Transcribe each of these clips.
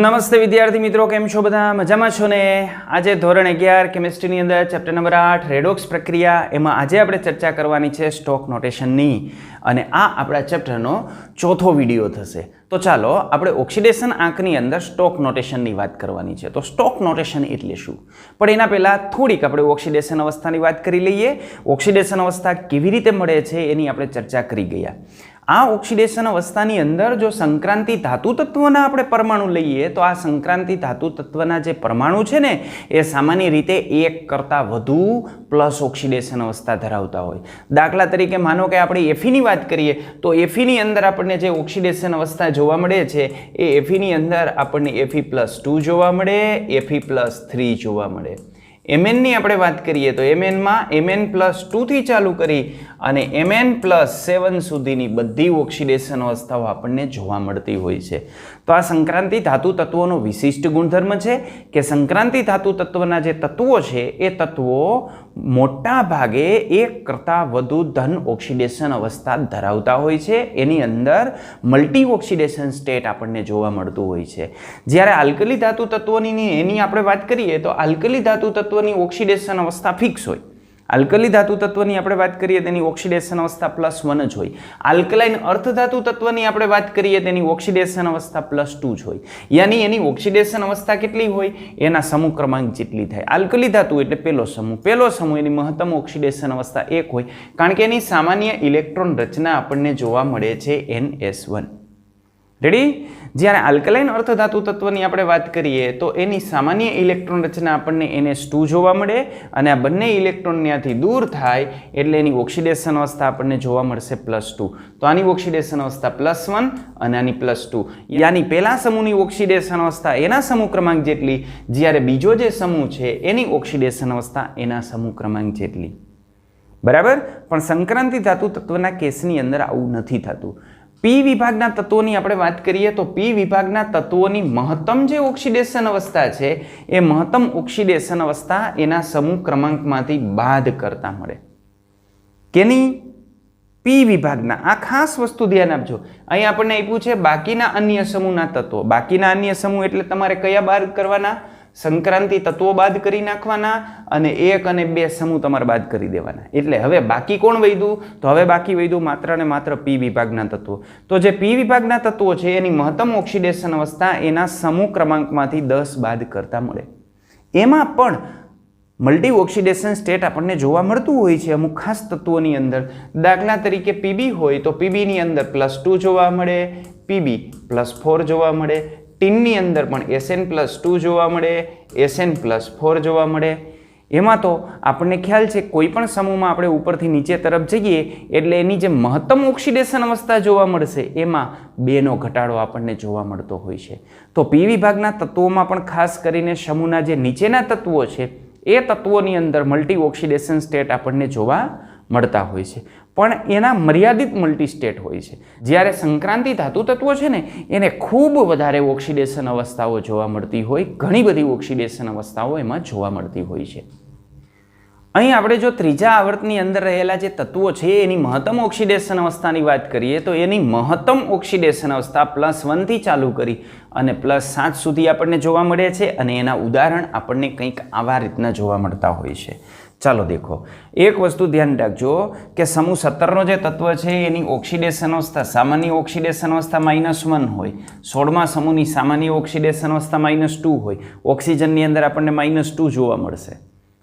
નમસ્તે વિદ્યાર્થી મિત્રો, કેમ છો? બધા મજામાં છો ને? આજે ધોરણ 11 કેમિસ્ટ્રીની અંદર ચેપ્ટર નંબર 8 રેડોક્સ પ્રક્રિયા, એમાં આજે આપણે ચર્ચા કરવાની છે સ્ટોક નોટેશનની, અને આ આપણા ચેપ્ટરનો ચોથો વિડીયો થશે. તો ચાલો આપણે ઓક્સિડેશન આંકની અંદર સ્ટોક નોટેશનની વાત કરવાની છે. તો સ્ટોક નોટેશન એટલે શું? પણ એના પહેલાં થોડીક આપણે ઓક્સિડેશન અવસ્થાની વાત કરી લઈએ. ઓક્સિડેશન અવસ્થા કેવી રીતે મળે છે એની આપણે ચર્ચા કરી ગયા. આ ઓક્સિડેશન અવસ્થાની અંદર જો સંક્રાંતિ ધાતુ તત્વના આપણે પરમાણુ લઈએ તો આ સંક્રાંતિ ધાતુ તત્વના જે પરમાણુ છે ને એ સામાન્ય રીતે એક કરતાં વધુ પ્લસ ઓક્સિડેશન અવસ્થા ધરાવતા હોય. દાખલા તરીકે માનો કે આપણે એફીની વાત કરીએ તો એફીની અંદર આપણને જે ઓક્સિડેશન અવસ્થા જોવા મળે છે એ એફીની અંદર આપણને Fe+2 જોવા મળે, Fe+3 જોવા મળે. એમએનની આપણે વાત કરીએ તો એમએનમાં Mn+2 થી ચાલુ કરી અને Mn+7 સુધીની બધી ઓક્સિડેશન અવસ્થાઓ આપણને જોવા મળતી હોય છે. તો આ સંક્રાંતિ ધાતુ તત્વોનો વિશિષ્ટ ગુણધર્મ છે કે સંક્રાંતિ ધાતુ તત્વના જે તત્વો છે એ તત્વો મોટા ભાગે એક કરતાં વધુ ધન ઓક્સિડેશન અવસ્થા ધરાવતા હોય છે. એની અંદર મલ્ટી ઓક્સિડેશન સ્ટેટ આપણને જોવા મળતું હોય છે. જ્યારે આલ્કલી ધાતુ તત્વોની એની આપણે વાત કરીએ તો આલ્કલી ધાતુ તત્વની ઓક્સિડેશન અવસ્થા ફિક્સ હોય. આલ્કલી ધાતુ તત્વની આપણે વાત કરીએ તેની ઓક્સિડેશન અવસ્થા +1 જ હોય. આલ્કલાઇન અર્ધ ધાતુ તત્વની આપણે વાત કરીએ તેની ઓક્સિડેશન અવસ્થા +2 જ હોય. યાની એની ઓક્સિડેશન અવસ્થા કેટલી હોય? એના સમૂહ ક્રમાંક જેટલી થાય. આલ્કલી ધાતુ એટલે પહેલો સમૂહ એની મહત્તમ ઓક્સિડેશન અવસ્થા 1 હોય, કારણ કે એની સામાન્ય ઇલેક્ટ્રોન રચના આપણને જોવા મળે છે NS1. રેડી? જ્યારે આલ્કલાઇન અર્ધ ધાતુ તત્વની આપણે વાત કરીએ તો એની સામાન્ય ઇલેક્ટ્રોન રચના આપણને NS2 જોવા મળે, અને આ બંને ઇલેક્ટ્રોન ત્યાંથી દૂર થાય એટલે એની ઓક્સિડેશન અવસ્થા આપણને જોવા મળશે +2. તો આની ઓક્સિડેશન અવસ્થા +1 અને આની +2. યાની પહેલા સમૂહની ઓક્સિડેશન અવસ્થા એના સમૂહ ક્રમાંક જેટલી, જ્યારે બીજો જે સમૂહ છે એની ઓક્સિડેશન અવસ્થા એના સમૂહ ક્રમાંક જેટલી. બરાબર? પણ સંક્રાંતિ ધાતુ તત્વના કેસની અંદર આવું નથી થતું. પી વિભાગના તત્વોની આપણે વાત કરીએ તો પી વિભાગના તત્વોની મહત્તમ જે ઓક્સિડેશન અવસ્થા છે એ મહત્તમ ઓક્સિડેશન અવસ્થા એના સમૂહ ક્રમાંકમાંથી બાદ કરતા મળે. કેની? પી વિભાગના. આ ખાસ વસ્તુ ધ્યાન આપજો. અહીં આપણને આપ્યું છે બાકીના અન્ય સમૂહના તત્વો. બાકીના અન્ય સમૂહ એટલે તમારે કયા બાદ કરવાના? સંક્રાંતિ તત્વો બાદ કરી નાખવાના, અને 1 અને 2 સમૂહ તમારે બાદ કરી દેવાના. એટલે હવે બાકી કોણ વધ્યું? તો હવે બાકી વધ્યું માત્ર ને માત્ર પી વિભાગના તત્વો. તો જે પી વિભાગના તત્વો છે એની મહત્તમ ઓક્સિડેશન અવસ્થા એના સમૂહ ક્રમાંકમાંથી 10 બાદ કરતા મળે. એમાં પણ મલ્ટી ઓક્સિડેશન સ્ટેટ આપણને જોવા મળતું હોય છે અમુક ખાસ તત્વોની અંદર. દાખલા તરીકે પીબી હોય તો પીબીની અંદર +2 જોવા મળે, પીબી+4 જોવા મળે. ટીનની અંદર પણ SN+2 જોવા મળે, SN+4 જોવા મળે. એમાં તો આપણને ખ્યાલ છે કોઈ પણ સમૂહમાં આપણે ઉપરથી નીચે તરફ જઈએ એટલે એની જે મહત્તમ ઓક્સિડેશન અવસ્થા જોવા મળશે એમાં 2નો ઘટાડો આપણને જોવા મળતો હોય છે. તો પી વિભાગના તત્વોમાં પણ ખાસ કરીને સમૂહના જે નીચેના તત્વો છે એ તત્વોની અંદર મલ્ટી ઓક્સિડેશન સ્ટેટ આપણને જોવા મળતા હોય છે, પણ એના મર્યાદિત મલ્ટી સ્ટેટ હોય છે. જ્યારે સંક્રાંતિ ધાતુ તત્વો છે ને એને ખૂબ વધારે ઓક્સિડેશન અવસ્થાઓ જોવા મળતી હોય, ઘણી બધી ઓક્સિડેશન અવસ્થાઓ એમાં જોવા મળતી હોય છે. અહીં આપણે જો ત્રીજા આવર્તની અંદર રહેલા જે તત્વો છે એની મહત્તમ ઓક્સિડેશન અવસ્થાની વાત કરીએ તો એની મહત્તમ ઓક્સિડેશન અવસ્થા +1 થી ચાલુ કરી અને +7 સુધી આપણને જોવા મળે છે, અને એના ઉદાહરણ આપણને કંઈક આવા રીતના જોવા મળતા હોય છે. ચાલો દેખો, એક વસ્તુ ધ્યાન રાખજો કે સમૂહ 17નો જે તત્વ છે એની ઓક્સિડેશન અવસ્થા સામાન્ય ઓક્સિડેશન અવસ્થા -1 હોય, 16મા સમૂહની સામાન્ય ઓક્સિડેશન અવસ્થા -2 હોય. ઓક્સિજનની અંદર આપણને -2 જોવા મળશે.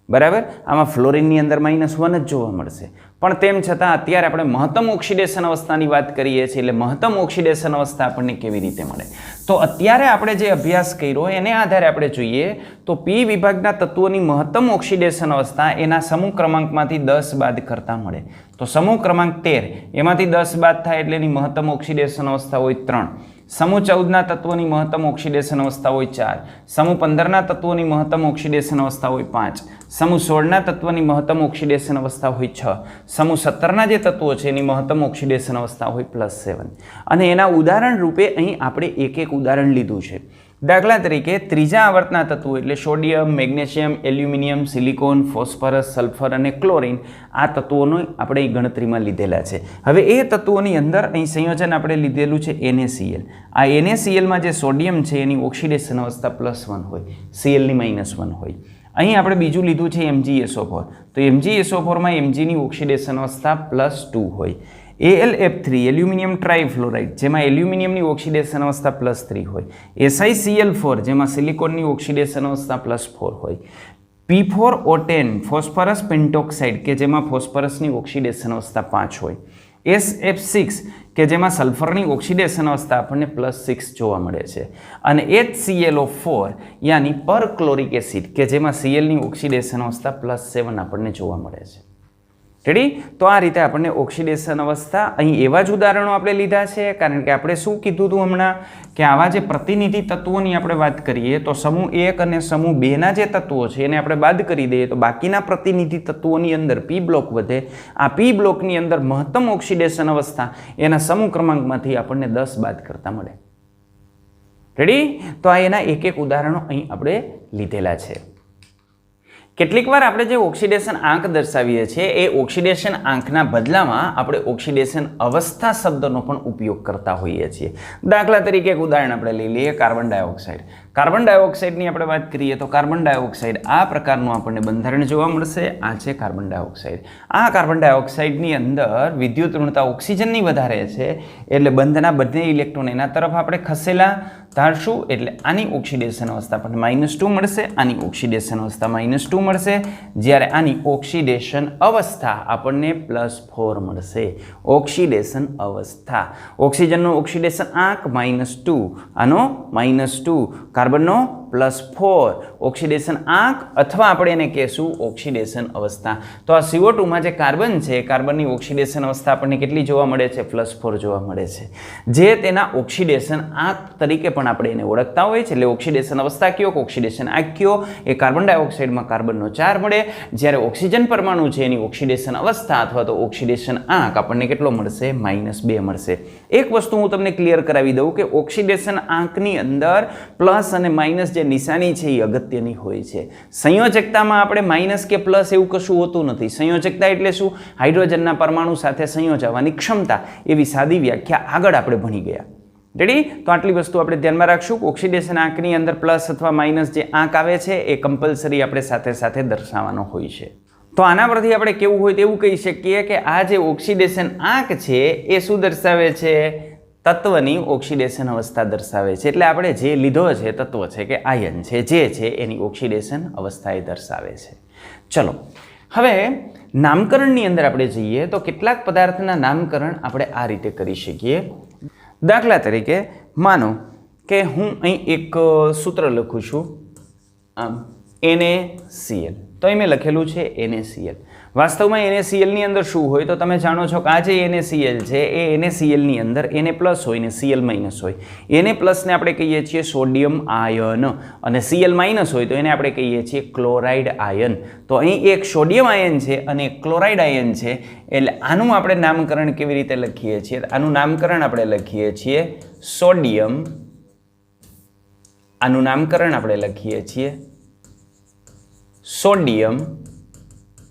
બરાબર? આમાં ફ્લોરિનની અંદર -1 જ જોવા મળશે. પણ તેમ છતાં અત્યારે આપણે મહત્તમ ઓક્સિડેશન અવસ્થાની વાત કરીએ છીએ, એટલે મહત્તમ ઓક્સિડેશન અવસ્થા આપણને કેવી રીતે મળે? તો અત્યારે આપણે જે અભ્યાસ કર્યો એને આધારે આપણે જોઈએ તો પી વિભાગના તત્વોની મહત્તમ ઓક્સિડેશન અવસ્થા એના સમૂહ ક્રમાંકમાંથી 10 બાદ કરતા મળે. તો સમૂહ ક્રમાંક 13 એમાંથી 10 બાદ થાય એટલે એની મહત્તમ ઓક્સિડેશન અવસ્થા હોય 3. સમૂહ 14ના તત્વોની મહત્તમ ઓક્સિડેશન અવસ્થા હોય 4. સમૂહ 15ના તત્વોની મહત્તમ ઓક્સિડેશન અવસ્થા હોય 5. સમૂહ 16ના તત્વની મહત્તમ ઓક્સિડેશન અવસ્થા હોય 6. સમૂહ 17ના જે તત્વો છે એની મહત્તમ ઓક્સિડેશન અવસ્થા હોય +7. અને એના ઉદાહરણ રૂપે અહીં આપણે એક ઉદાહરણ લીધું છે. દાખલા તરીકે ત્રીજા આવર્તના તત્વો એટલે sodium, magnesium, aluminium, silicon, phosphorus, sulphur અને ક્લોરિન આ તત્વોનો આપણે ગણતરીમાં લીધેલા છે. હવે એ તત્વોની અંદર અહીં સંયોજન આપણે લીધેલું છે NaCl. આ NaClમાં જે સોડિયમ છે એની ઓક્સિડેશન અવસ્થા +1 હોય, Clની -1 હોય. અહીં આપણે બીજું લીધું છે MgSO4. તો MgSO4માં Mgની ઓક્સિડેશન અવસ્થા +2 હોય. AlF3 એલ્યુમિનિયમ ટ્રાઇફ્લોરાઇડ જેમાં એલ્યુમિનિયમની ઓક્સિડેશન અવસ્થા +3 હોય. SiCl4 જેમાં સિલિકોનની ઓક્સિડેશન અવસ્થા +4 હોય. P4O10 ફોસ્ફરસ પેન્ટોક્સાઇડ કે જેમાં ફોસ્ફરસની ઓક્સિડેશન અવસ્થા 5 હોય. SF6 કે જેમાં સલ્ફરની ઓક્સિડેશન અવસ્થા આપણને +6 જોવા મળે છે. અને HClO4 યાની પરક્લોરિક એસિડ કે જેમાં Clની ઓક્સિડેશન અવસ્થા +7 આપણને જોવા મળે છે. રેડી? તો આ રીતે આપણને ઓક્સિડેશન અવસ્થા અહીં એવા જ ઉદાહરણો આપણે લીધા છે કારણ કે આપણે શું કીધું હતું હમણાં કે આવા જે પ્રતિનિધિ તત્વોની આપણે વાત કરીએ તો સમૂહ 1 અને સમૂહ 2ના જે તત્વો છે એને આપણે બાદ કરી દઈએ તો બાકીના પ્રતિનિધિ તત્વોની અંદર P બ્લોક વધે. આ P બ્લોકની અંદર મહત્તમ ઓક્સિડેશન અવસ્થા એના સમૂહ ક્રમાંકમાંથી આપણને 10 બાદ કરતા મળે. રેડી? તો આ એના એક એક ઉદાહરણો અહીં આપણે લીધેલા છે. કેટલીક વાર આપણે જે ઓક્સિડેશન આંક દર્શાવીએ છીએ એ ઓક્સિડેશન આંકના બદલામાં આપણે ઓક્સિડેશન અવસ્થા શબ્દનો પણ ઉપયોગ કરતા હોઈએ છીએ. દાખલા તરીકે એક ઉદાહરણ આપણે લઈ લઈએ, કાર્બન ડાયોક્સાઇડ. કાર્બન ડાયોક્સાઇડની આપણે વાત કરીએ તો કાર્બન ડાયોક્સાઇડ આ પ્રકારનું આપણને બંધારણ જોવા મળશે. આ છે કાર્બન ડાયોક્સાઇડ. આ કાર્બન ડાયોક્સાઇડની અંદર વિદ્યુત ઋણતા ઓક્સિજનની વધારે છે એટલે બંધના બંને ઇલેક્ટ્રોન એના તરફ આપણે ખસેલા ધારશું એટલે આની ઓક્સિડેશન અવસ્થા આપણને -2 મળશે, આની ઓક્સિડેશન અવસ્થા -2 મળશે, જ્યારે આની ઓક્સિડેશન અવસ્થા આપણને +4 મળશે. ઓક્સિડેશન અવસ્થા, ઓક્સિજનનો ઓક્સિડેશન આંક -2, આનો -2, કાર્બનનો +4, ઓક્સિડેશન આંક અથવા આપણે એને કહેશું ઓક્સિડેશન અવસ્થા. તો આ CO2માં જે કાર્બન છે કાર્બનની ઓક્સિડેશન અવસ્થા આપણને કેટલી જોવા મળે છે? +4 જોવા મળે છે, જે તેના ઓક્સિડેશન આંક તરીકે પણ આપણે એને ઓળખતા હોય છે. એટલે ઓક્સિડેશન અવસ્થા કયો, ઓક્સિડેશન આંક કયો? એ કાર્બન ડાયોક્સાઇડમાં કાર્બનનો 4 મળે, જ્યારે ઓક્સિજન પરમાણુ છે એની ઓક્સિડેશન અવસ્થા અથવા તો ઓક્સિડેશન આંક આપણને કેટલો મળશે? -2 મળશે. એક વસ્તુ હું તમને ક્લિયર કરાવી દઉં કે ઓક્સિડેશન આંકની અંદર પ્લસ અને માઇનસ જે નિશાની છે એ અગત્યની હોય છે. સંયોજકતામાં આપણે માઇનસ કે પ્લસ એવું કશું હોતું નથી. સંયોજકતા એટલે શું? હાઇડ્રોજનના પરમાણુ સાથે સંયોજવાની ક્ષમતા. એવી સાદી વ્યાખ્યા આગળ આપણે ભણી ગયા. રેડી? તો આટલી વસ્તુ આપણે ધ્યાનમાં રાખશું. ઓક્સિડેશન આંકની અંદર પ્લસ અથવા માઇનસ જે આંક આવે છે એ કમ્પલસરી આપણે સાથે સાથે દર્શાવવાનો હોય છે. તો આના પરથી આપણે કેવું હોય તેવું કહી શકીએ કે આ જે ઓક્સિડેશન આંક છે એ શું દર્શાવે છે? તત્વની ઓક્સિડેશન અવસ્થા દર્શાવે છે. એટલે આપણે જે લીધો છે તત્વ છે કે આયન છે જે છે એની ઓક્સિડેશન અવસ્થા એ દર્શાવે છે. ચલો હવે નામકરણની અંદર આપણે જઈએ તો કેટલાક પદાર્થના નામકરણ આપણે આ રીતે કરી શકીએ. દાખલા તરીકે માનો કે હું અહીં એક સૂત્ર લખું છું આમ NaCl. તો અહીં મેં લખેલું છે NaCl. વાસ્તવમાં NaClની અંદર શું હોય તો તમે જાણો છો કે આ જે NaCl છે એ NaClની અંદર Na+ હોય ને Cl- હોય. Na+ ને આપણે કહીએ છીએ સોડિયમ આયન અને Cl- હોય તો એને આપણે કહીએ છીએ ક્લોરાઇડ આયન. તો અહીં એક સોડિયમ આયન છે અને એક ક્લોરાઇડ આયન છે એટલે આનું આપણે નામકરણ કેવી રીતે લખીએ છીએ? આનું નામકરણ આપણે લખીએ છીએ સોડિયમ. આનું નામકરણ આપણે લખીએ છીએ સોડિયમ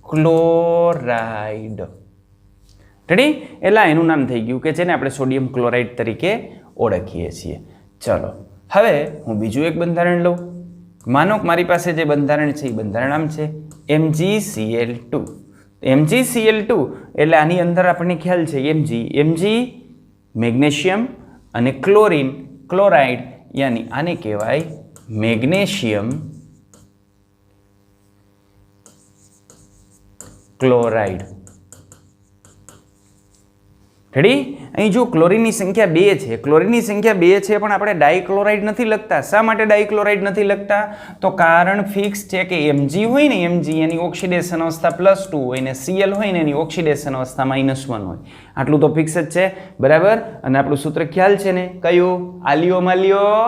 ક્લોરાઇડ. રેડી? એટલે એનું નામ થઈ ગયું કે જેને આપણે સોડિયમ ક્લોરાઇડ તરીકે ઓળખીએ છીએ. ચલો હવે હું બીજું એક બંધારણ લઉં. માનો કે મારી પાસે જે બંધારણ છે એ બંધારણ આમ છે MgCl2. MgCl2 એટલે આની અંદર આપણને ખ્યાલ છે Mg મેગ્નેશિયમ અને ક્લોરીન ક્લોરાઇડ યાની આને કહેવાય મેગ્નેશિયમ ક્લોરાઇડ. રેડી? અહીં જો ક્લોરીનની સંખ્યા 2 છે, ક્લોરીનની સંખ્યા 2 છે પણ આપણે ડાયક્લોરાઇડ નથી લખતા. શા માટે ડાયક્લોરાઇડ નથી લખતા? તો કારણ ફિક્સ છે કે Mg હોય ને Mg એની ઓક્સિડેશન અવસ્થા +2 હોય ને Cl હોય ને એની ઓક્સિડેશન અવસ્થા -1 હોય. આટલું તો ફિક્સ જ છે, બરાબર? અને આપણું સૂત્ર ખ્યાલ છે ને કયું? આલિયો માલિયો.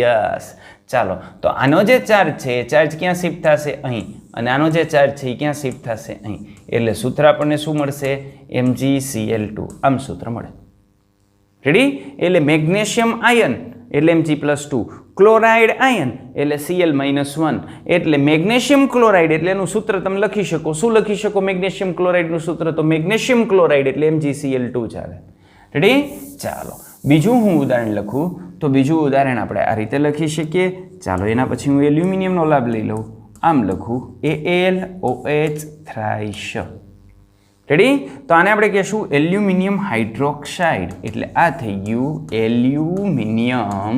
યસ. ચાલો તો આનો જે ચાર્જ છે એ ચાર્જ ક્યાં શિફ્ટ થશે? અહીં. અને આનો જે ચાર્જ છે એ ક્યાં શિફ્ટ થશે? અહીં. એટલે સૂત્ર આપણને શું મળશે? MgCl2. આમ સૂત્ર મળે. રેડી? એટલે મેગ્નેશિયમ આયન એટલે Mg+2, ક્લોરાઇડ આયન એટલે Cl-1, એટલે મેગ્નેશિયમ ક્લોરાઇડ એટલે એનું સૂત્ર તમે લખી શકો. શું લખી શકો મેગ્નેશિયમ ક્લોરાઇડનું સૂત્ર? તો મેગ્નેશિયમ ક્લોરાઇડ એટલે MgCl2 ચાલે. રેડી? ચાલો બીજું હું ઉદાહરણ લખું. તો બીજું ઉદાહરણ આપણે આ રીતે લખી શકીએ. ચાલો એના પછી હું એલ્યુમિનિયમનો લાભ લઈ લઉં. આમ લખું AlOH થ્રાઇશ. રેડી? તો આને આપણે કહીશું એલ્યુમિનિયમ હાઇડ્રોક્સાઇડ, એટલે આ થઈ ગયું એલ્યુમિનિયમ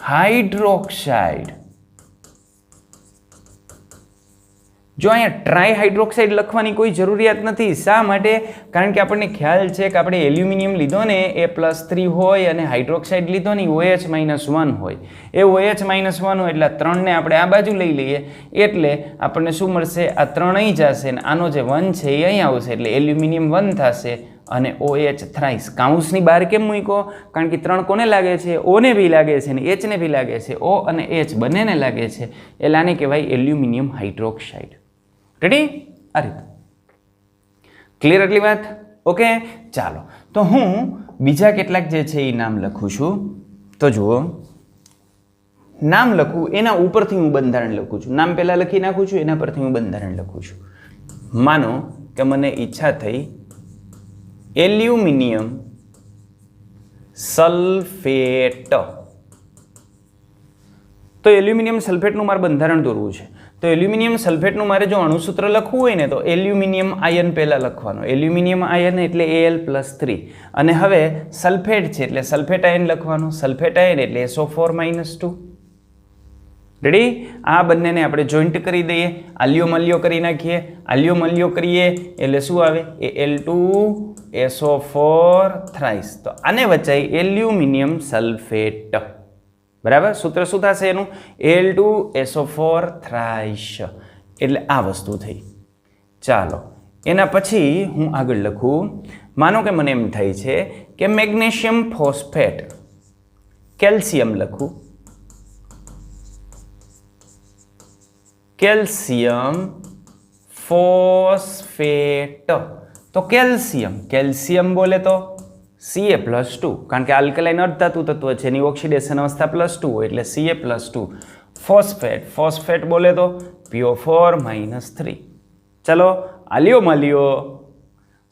હાઇડ્રોક્સાઇડ. જો અહીંયા ટ્રાય હાઇડ્રોક્સાઇડ લખવાની કોઈ જરૂરિયાત નથી. શા માટે? કારણ કે આપણને ખ્યાલ છે કે આપણે એલ્યુમિનિયમ લીધો ને એ +3 હોય અને હાઇડ્રોક્સાઇડ લીધો ને OH-1 હોય. એ OH-1 હોય એટલે આ 3ને આપણે આ બાજુ લઈ લઈએ એટલે આપણને શું મળશે? આ 3 અહીં જશે ને આનો જે 1 છે એ અહીં આવશે એટલે એલ્યુમિનિયમ 1 થશે અને OH થ્રાઇસ. કાઉન્સની બહાર કેમ મૂક્યો? કારણ કે 3 કોને લાગે છે? O ને બી લાગે છે ને H ને બી લાગે છે. O અને H બંનેને લાગે છે એટલે આને કહેવાય એલ્યુમિનિયમ હાઇડ્રોક્સાઇડ. રેડી? આ રીતે ક્લિયર એટલી વાત? ઓકે ચાલો તો હું બીજા કેટલાક જે છે એ નામ લખું છું. તો જુઓ નામ લખું એના ઉપરથી હું બંધારણ લખું છું. નામ પહેલાં લખી નાખું છું એના પરથી હું બંધારણ લખું છું. માનો કે મને ઈચ્છા થઈ એલ્યુમિનિયમ સલ્ફેટ. તો એલ્યુમિનિયમ સલ્ફેટનું મારે બંધારણ દોરવું છે. તો એલ્યુમિનિયમ સલ્ફેટનું મારે જો અણુસૂત્ર લખવું હોય ને તો એલ્યુમિનિયમ આયન પહેલાં લખવાનો. એલ્યુમિનિયમ આયન એટલે Al+3 અને હવે સલ્ફેટ છે એટલે સલ્ફેટ આયન લખવાનું. સલ્ફેટ આયન એટલે SO4-2. રેડી? આ બંનેને આપણે જોઈન્ટ કરી દઈએ, આલ્યો મલ્યો કરી નાખીએ. આલ્યો મલ્યો કરીએ એટલે શું આવે? Al2SO4 thrice. તો આને વચાઈ એલ્યુમિનિયમ સલ્ફેટ. બરાબર? સૂત્ર શું થશે એનું? Al2SO4 thrice. એટલે આ વસ્તુ થઈ. ચાલો એના પછી હું આગળ લખું. માનો કે મને એમ થાય છે કે મેગ્નેશિયમ ફોસ્ફેટ કેલ્શિયમ લખું. Calcium phosphate. તો કેલ્શિયમ બોલે તો Ca+2, કારણ કે આલ્કલાઇન અર્ધધાતુ તત્વ છે એની ઓક્સિડેશન અવસ્થા +2 હોય એટલે Ca+2. ફોસ્ફેટ બોલે તો PO4-3. ચલો આલ્યો મલ્યો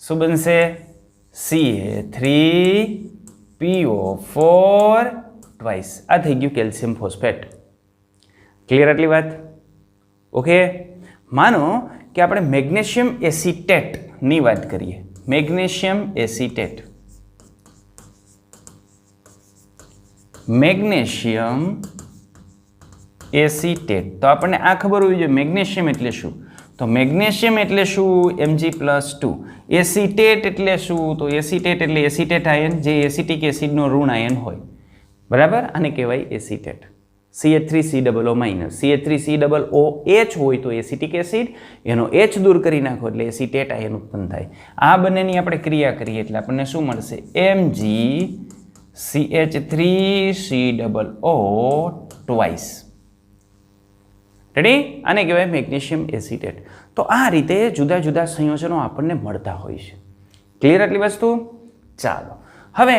શું બનશે? Ca3PO4 twice. આ થઈ ગયું કેલ્શિયમ ફોસ્ફેટ. ક્લિયર આટલી વાત? ઓકે માનો કે આપણે મેગ્નેશિયમ એસિટેટની વાત કરીએ. Magnesium acetate. Magnesium acetate. તો આપણને આ ખબર હોવી જોઈએ મેગ્નેશિયમ એટલે શું. તો મેગ્નેશિયમ એટલે શું? Mg+2. એસિટેટ એટલે શું? તો એસિટેટ એટલે એસિટેટ આયન જે એસિટિક એસિડનો ઋણ આયન હોય. બરાબર? આને કહેવાય એસિટેટ. CH3COO-. CH3COOH હોય તો એસિટિક એસિડ, એનો H દૂર કરી નાખો એટલે એસિટેટ આયન ઉત્પન્ન થાય. આ બંનેની આપણે ક્રિયા કરીએ એટલે આપણને શું મળશે? MgCH3COO twice. રેડી? આને કહેવાય મેગ્નેશિયમ એસિટેટ. તો આ રીતે જુદા જુદા સંયોજનો આપણને મળતા હોય છે. ક્લિયર આટલી વસ્તુ? ચાલો હવે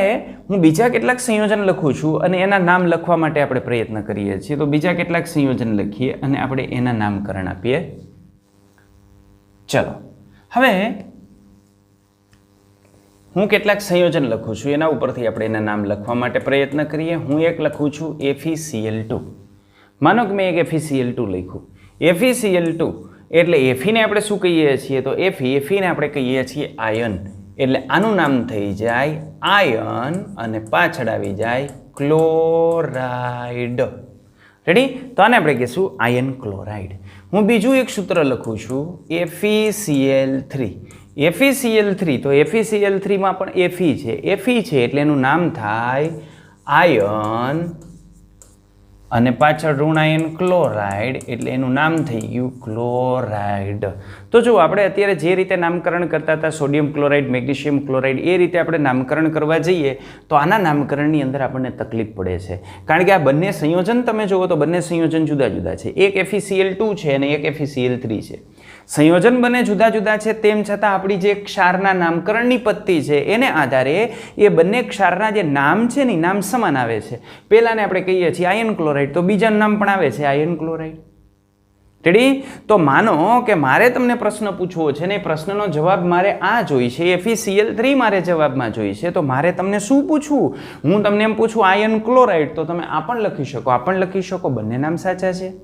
હું બીજા કેટલાક સંયોજન લખું છું અને એના નામ લખવા માટે આપણે પ્રયત્ન કરીએ છીએ. તો બીજા કેટલાક સંયોજન લખીએ અને આપણે એના નામકરણ આપીએ. ચલો હવે હું કેટલાક સંયોજન લખું છું એના ઉપરથી આપણે એના નામ લખવા માટે પ્રયત્ન કરીએ. હું એક લખું છું FeCl2. માનો કે મેં એક FeCl2 લખ્યું. FeCl2 એટલે એફીને આપણે શું કહીએ છીએ? તો એફીને આપણે કહીએ છીએ આયન. એટલે આનું નામ થઈ જાય આયન અને પાછળ આવી જાય ક્લોરાઇડ. રેડી? તો આને આપણે કહીશું આયન ક્લોરાઇડ. હું બીજું એક સૂત્ર લખું છું FeCl3. FeCl3 તો FeCl3માં પણ Fe છે એટલે એનું નામ થાય આયન અને પાછળ ઋણ આયન ક્લોરાઇડ એટલે એનું નામ થઈ ગયું ક્લોરાઇડ. તો જો આપણે અત્યારે જે રીતે નામકરણ કરતા હતા સોડિયમ ક્લોરાઇડ, મેગ્નેશિયમ ક્લોરાઇડ, એ રીતે આપણે નામકરણ કરવા જઈએ તો આના નામકરણની અંદર આપણને તકલીફ પડે છે. કારણ કે આ બંને સંયોજન તમે જુઓ તો બંને સંયોજન જુદા જુદા છે. એક FeCl2 છે અને એક FeCl3 છે. સંયોજન બંને જુદા જુદા છે, તેમ છતાં આપણી જે ક્ષારના નામકરણની પદ્ધતિ છે એને આધારે એ બંને ક્ષારના જે નામ છે ને નામ સમાન આવે છે. પહેલાને આપણે કહીએ છીએ આયર્ન ક્લોરાઇડ, તો બીજાનું નામ પણ આવે છે આયર્ન ક્લોરાઇડ. રેડી? તો માનો કે મારે તમને પ્રશ્ન પૂછવો છે ને પ્રશ્નનો જવાબ મારે આ જોઈ છે, FeCl3 મારે જવાબમાં જોઈ છે, તો મારે તમને શું પૂછવું? હું તમને એમ પૂછું આયર્ન ક્લોરાઇડ, તો તમે આ પણ લખી શકો, આ પણ લખી શકો, બંને નામ સાચા છે.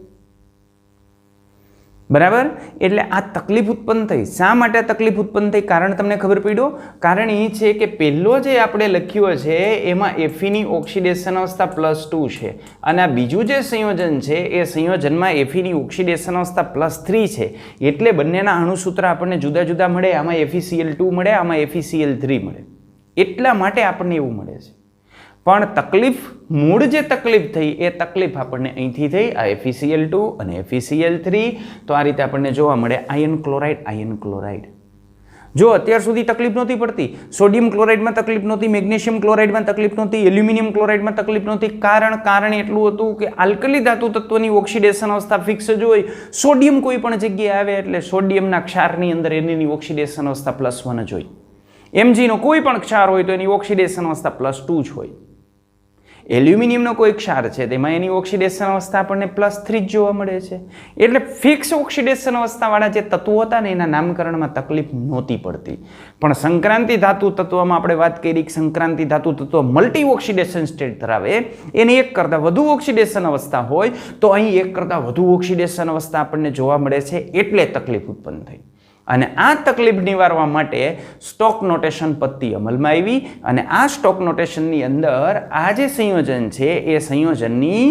બરાબર? એટલે આ તકલીફ ઉત્પન્ન થઈ. શા માટે તકલીફ ઉત્પન્ન થઈ? કારણ તમને ખબર પડ્યો? કારણ એ છે કે પહેલો જે આપણે લખ્યો છે એમાં Feની ઓક્સિડેશન અવસ્થા +2 છે અને આ બીજું જે સંયોજન છે એ સંયોજનમાં Feની ઓક્સિડેશન અવસ્થા +3 છે. એટલે બંનેના અણુસૂત્ર આપણને જુદા જુદા મળે. આમાં FeCl2 મળે, આમાં FeCl3 મળે. એટલા માટે આપણને એવું મળે છે. પણ તકલીફ, મૂળ જે તકલીફ થઈ એ તકલીફ આપણને અહીંથી થઈ, આ FeCl2 અને FeCl3. તો આ રીતે આપણને જોવા મળે આયર્ન ક્લોરાઇડ, આયર્ન ક્લોરાઇડ. જો અત્યાર સુધી તકલીફ નહોતી પડતી, સોડિયમ ક્લોરાઇડમાં તકલીફ નહોતી, મેગ્નેશિયમ ક્લોરાઇડમાં તકલીફ નહોતી, એલ્યુમિનિયમ ક્લોરાઇડમાં તકલીફ નહોતી. કારણ એટલું હતું કે આલ્કલી ધાતુ તત્વની ઓક્સિડેશન અવસ્થા ફિક્સ જ હોય. સોડિયમ કોઈ પણ જગ્યાએ આવે એટલે સોડિયમના ક્ષારની અંદર એની ઓક્સિડેશન અવસ્થા +1 જ હોય. Mgનો કોઈ પણ ક્ષાર હોય તો એની ઓક્સિડેશન અવસ્થા +2 જ હોય. એલ્યુમિનિયમનો કોઈ ક્ષાર છે તેમાં એની ઓક્સિડેશન અવસ્થા આપણને +3 જ જોવા મળે છે. એટલે ફિક્સ ઓક્સિડેશન અવસ્થાવાળા જે તત્વો હતા ને એના નામકરણમાં તકલીફ નહોતી પડતી. પણ સંક્રાંતિ ધાતુ તત્વમાં આપણે વાત કરી કે સંક્રાંતિ ધાતુ તત્વ મલ્ટી ઓક્સિડેશન સ્ટેટ ધરાવે, એને એક કરતાં વધુ ઓક્સિડેશન અવસ્થા હોય, તો અહીં એક કરતાં વધુ ઓક્સિડેશન અવસ્થા આપણને જોવા મળે છે, એટલે તકલીફ ઉત્પન્ન થઈ. અને આ તકલીફ નિવારવા માટે સ્ટોક નોટેશન પદ્ધતિ અમલમાં આવી અને આ સ્ટોક નોટેશનની અંદર આ જે સંયોજન છે એ સંયોજનની